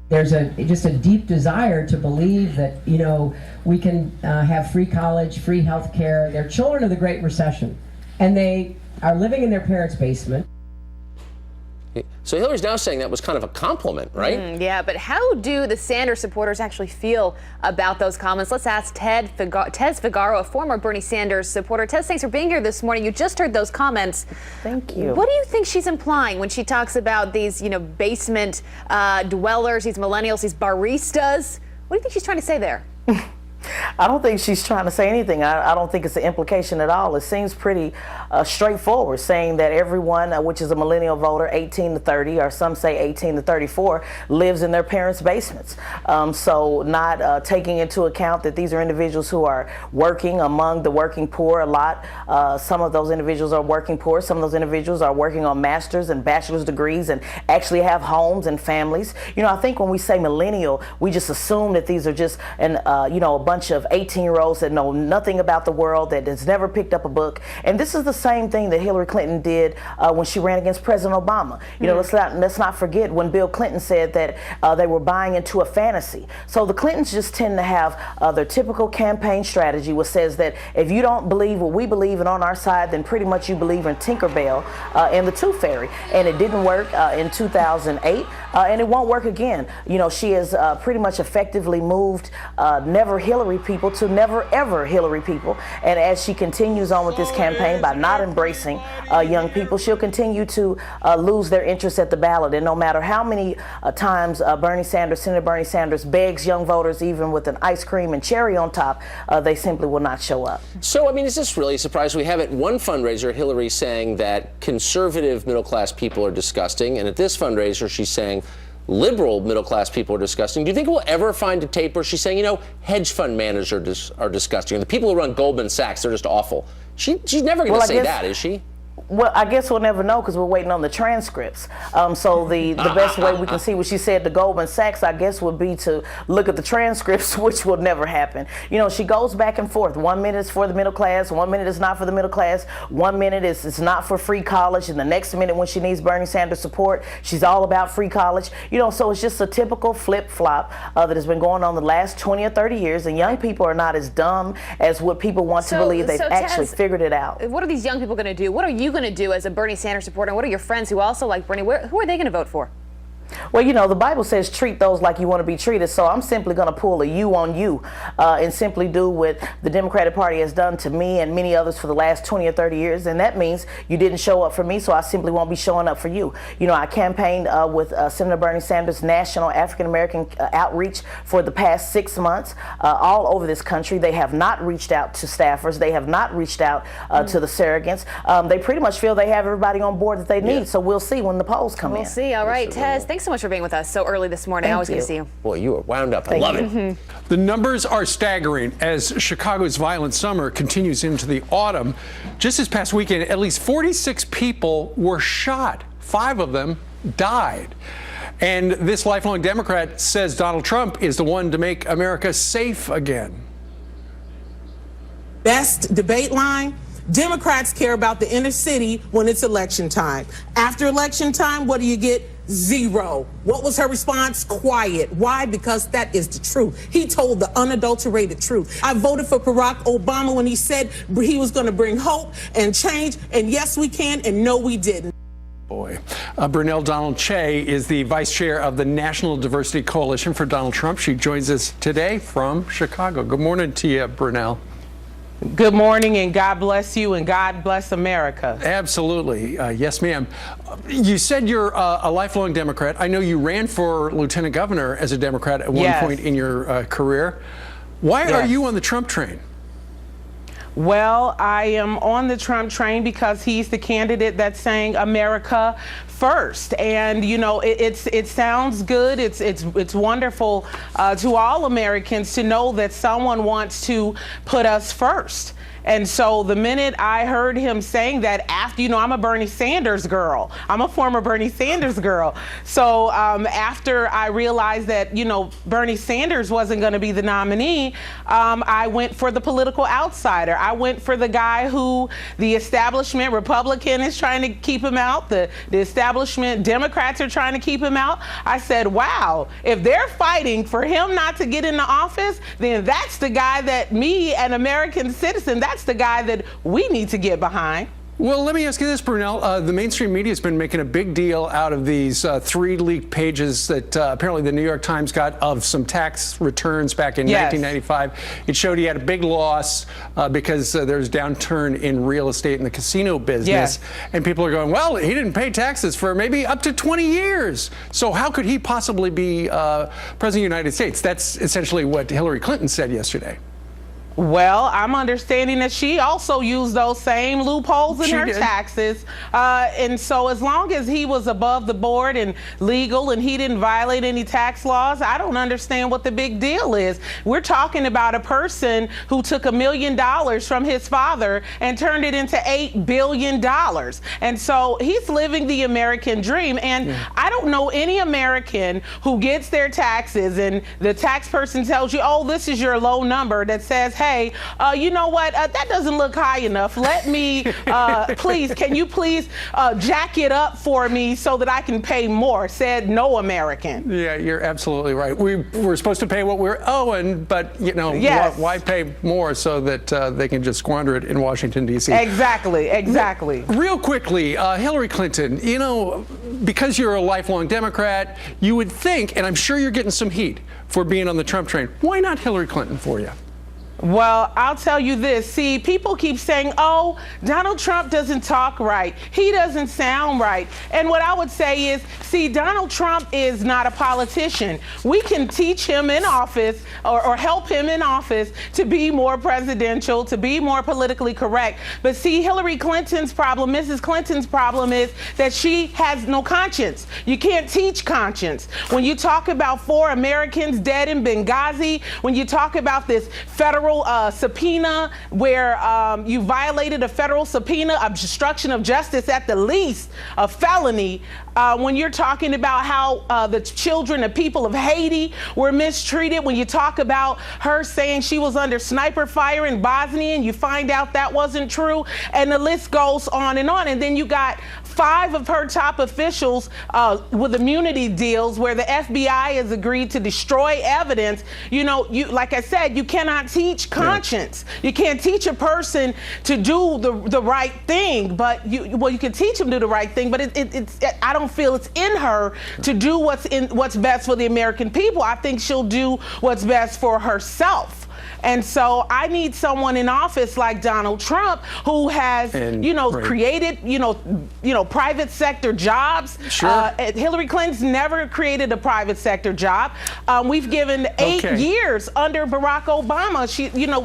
There's just a deep desire to believe that, you know, we can have free college, free health care. They're children of the Great Recession, and they are living in their parents' basement. So Hillary's now saying that was kind of a compliment, right? Yeah, but how do the Sanders supporters actually feel about those comments? Let's ask Tez Figaro, a former Bernie Sanders supporter. Tez, thanks for being here this morning. You just heard those comments. Thank you. What do you think she's implying when she talks about these, you know, basement dwellers, these millennials, these baristas? What do you think she's trying to say there? I don't think she's trying to say anything. I don't think it's an implication at all. It seems pretty straightforward, saying that everyone, which is a millennial voter, 18 to 30, or some say 18 to 34, lives in their parents' basements. So not taking into account that these are individuals who are working among the working poor a lot. Some of those individuals are working poor. Some of those individuals are working on master's and bachelor's degrees and actually have homes and families. You know, I think when we say millennial, we just assume that these are just you know, a bunch of 18-year-olds that know nothing about the world, that has never picked up a book. And this is the same thing that Hillary Clinton did when she ran against President Obama. You know, let's not forget when Bill Clinton said that they were buying into a fantasy. So the Clintons just tend to have their typical campaign strategy, which says that if you don't believe what we believe and on our side, then pretty much you believe in Tinkerbell and the Tooth Fairy. And it didn't work in 2008, and it won't work again. You know, she has pretty much effectively moved never Hillary people to never ever Hillary people. And as she continues on with this campaign by not embracing young people, she'll continue to lose their interest at the ballot. And no matter how many times Senator Bernie Sanders begs young voters, even with an ice cream and cherry on top, they simply will not show up. So, I mean, is this really a surprise? We have at one fundraiser Hillary saying that conservative middle-class people are disgusting, and at this fundraiser she's saying liberal middle-class people are disgusting. Do you think we'll ever find a tape where she's saying, you know, hedge fund managers are disgusting, and the people who run Goldman Sachs, they're just awful? She's never going to say that, is she? Well, I guess we'll never know because we're waiting on the transcripts. So the best way we can see what she said to Goldman Sachs, I guess, would be to look at the transcripts, which will never happen. You know, she goes back and forth. 1 minute is for the middle class, 1 minute is not for the middle class, 1 minute it's not for free college, and the next minute when she needs Bernie Sanders support, she's all about free college. You know, so it's just a typical flip-flop that has been going on the last 20 or 30 years, and young people are not as dumb as what people want to believe. They've actually figured it out. What are these young people going to do? What are you going to do as a Bernie Sanders supporter? And what are your friends who also like Bernie? Who are they going to vote for? Well, you know, the Bible says treat those like you want to be treated, so I'm simply going to pull a you on you and simply do what the Democratic Party has done to me and many others for the last 20 or 30 years, and that means you didn't show up for me, so I simply won't be showing up for you. You know, I campaigned with Senator Bernie Sanders' national African-American outreach for the past 6 months all over this country. They have not reached out to staffers. They have not reached out to the surrogates. They pretty much feel they have everybody on board that they need, so we'll see when the polls come in. We'll see. All right, Tez, thanks so much for being with us so early this morning. Always good to see you. Boy, you are wound up. I love it. The numbers are staggering as Chicago's violent summer continues into the autumn. Just this past weekend, at least 46 people were shot. 5 of them died. And this lifelong Democrat says Donald Trump is the one to make America safe again. Best debate line: Democrats care about the inner city when it's election time. After election time, what do you get? Zero. What was her response? Quiet. Why? Because that is the truth. He told the unadulterated truth. I voted for Barack Obama when he said he was going to bring hope and change, and yes, we can, and no, we didn't. Boy. Brunel Donald Che is the vice chair of the National Diversity Coalition for Donald Trump. She joins us today from Chicago. Good morning to you, Brunel. Good morning, and God bless you, and God bless America. Absolutely. Yes, ma'am. You said you're a lifelong Democrat. I know you ran for lieutenant governor as a Democrat at one point in your career. Why are you on the Trump train? Well, I am on the Trump train because he's the candidate that's saying America first, and you know it sounds good. It's wonderful to all Americans to know that someone wants to put us first. And so the minute I heard him saying that, after, I'm a Bernie Sanders girl. I'm a former Bernie Sanders girl. So after I realized that, Bernie Sanders wasn't going to be the nominee, I went for the political outsider. I went for the guy who the establishment Republican is trying to keep him out. The establishment Democrats are trying to keep him out. I said, wow, if they're fighting for him not to get into office, then that's the guy that me, an American citizen, that's the guy that we need to get behind. Well, let me ask you this, Brunel. The mainstream media has been making a big deal out of these 3 leaked pages that apparently the New York Times got of some tax returns back in 1995. It showed he had a big loss because there's downturn in real estate and the casino business. Yes. And people are going, well, he didn't pay taxes for maybe up to 20 years. So how could he possibly be president of the United States? That's essentially what Hillary Clinton said yesterday. Well, I'm understanding that she also used those same loopholes in her taxes. And so as long as he was above the board and legal and he didn't violate any tax laws, I don't understand what the big deal is. We're talking about a person who took $1 million from his father and turned it into $8 billion. And so he's living the American dream. And I don't know any American who gets their taxes and the tax person tells you, oh, this is your low number, that says, hey, you know what? That doesn't look high enough. Let me, please, can you please jack it up for me so that I can pay more? Said no American. Yeah, you're absolutely right. We're supposed to pay what we're owing, but, why pay more so that they can just squander it in Washington, D.C.? Exactly, exactly. Real quickly, Hillary Clinton, because you're a lifelong Democrat, you would think, and I'm sure you're getting some heat for being on the Trump train. Why not Hillary Clinton for you? Well, I'll tell you this. See, people keep saying, oh, Donald Trump doesn't talk right. He doesn't sound right. And what I would say is, see, Donald Trump is not a politician. We can teach him in office or help him in office to be more presidential, to be more politically correct. But see, Hillary Clinton's problem, Mrs. Clinton's problem is that she has no conscience. You can't teach conscience. When you talk about 4 Americans dead in Benghazi, when you talk about this federal subpoena where you violated a federal subpoena, obstruction of justice at the least, a felony, when you're talking about how the children of people of Haiti were mistreated, when you talk about her saying she was under sniper fire in Bosnia and you find out that wasn't true, and the list goes on. And then you got 5 of her top officials with immunity deals where the FBI has agreed to destroy evidence. Like I said, you cannot teach conscience. You can't teach a person to do the right thing, but you can teach them to do the right thing, but I don't feel it's in her to do what's best for the American people. I think she'll do what's best for herself. And so I need someone in office like Donald Trump who has, created, private sector jobs. Sure. Hillary Clinton's never created a private sector job. We've given 8 years under Barack Obama.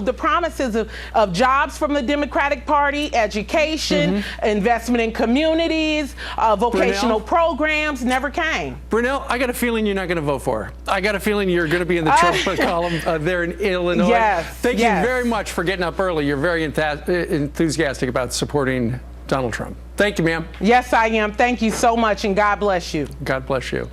The promises of jobs from the Democratic Party, education, investment in communities, vocational programs never came. Brunel, I got a feeling you're not going to vote for her. I got a feeling you're going to be in the Trump column there in Illinois. Yes. Thank you very much for getting up early. You're very enthusiastic about supporting Donald Trump. Thank you, ma'am. Yes, I am. Thank you so much, and God bless you. God bless you.